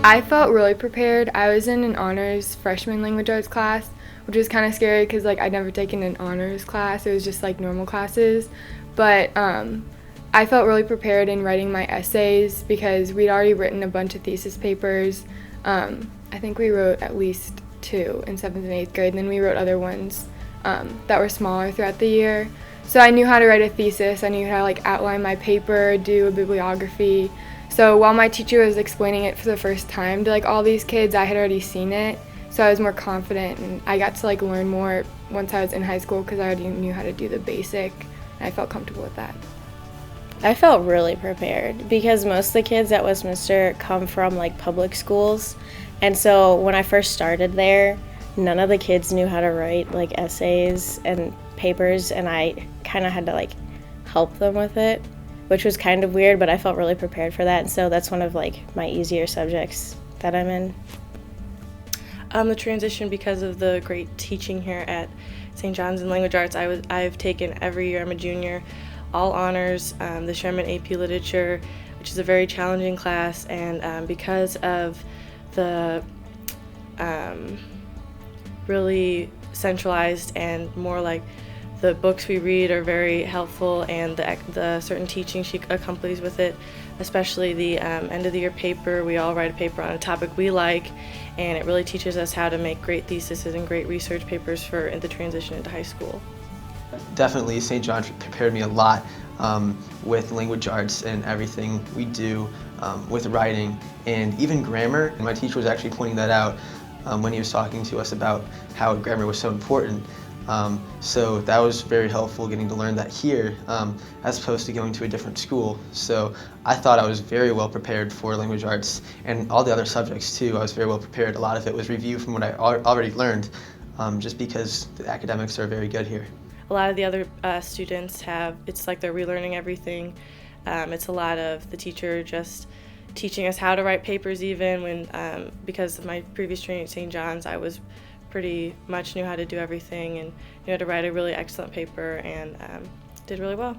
I felt really prepared. I was in an honors freshman language arts class, which was kind of scary because like I'd never taken an honors class. It was just like normal classes. But I felt really prepared in writing my essays because we'd already written a bunch of thesis papers. I think we wrote at least two in 7th and 8th grade, and then we wrote other ones that were smaller throughout the year. So I knew how to write a thesis. I knew how to like outline my paper, do a bibliography. So while my teacher was explaining it for the first time to like all these kids, I had already seen it. So I was more confident, and I got to like learn more once I was in high school because I already knew how to do the basic, and I felt comfortable with that. I felt really prepared because most of the kids at Westminster come from like public schools. And so when I first started there, none of the kids knew how to write like essays and papers, and I kind of had to like help them with it, which was kind of weird, but I felt really prepared for that. And so that's one of like my easier subjects that I'm in. The transition because of the great teaching here at St. John's in Language Arts. I've taken every year. I'm a junior, all honors, the Sherman AP Literature, which is a very challenging class, and because of the really centralized and more like the books we read are very helpful, and the certain teaching she accompanies with it, especially the end of the year paper. We all write a paper on a topic we like, and it really teaches us how to make great theses and great research papers for the transition into high school. Definitely, St. John's prepared me a lot with language arts and everything we do with writing and even grammar. And my teacher was actually pointing that out when he was talking to us about how grammar was so important. So that was very helpful getting to learn that here as opposed to going to a different school. So I thought I was very well prepared for language arts and all the other subjects too. I was very well prepared. A lot of it was review from what I already learned just because the academics are very good here. A lot of the other students it's like they're relearning everything. It's a lot of the teacher just teaching us how to write papers even when, because of my previous training at St. John's, I was pretty much knew how to do everything and knew how to write a really excellent paper and did really well.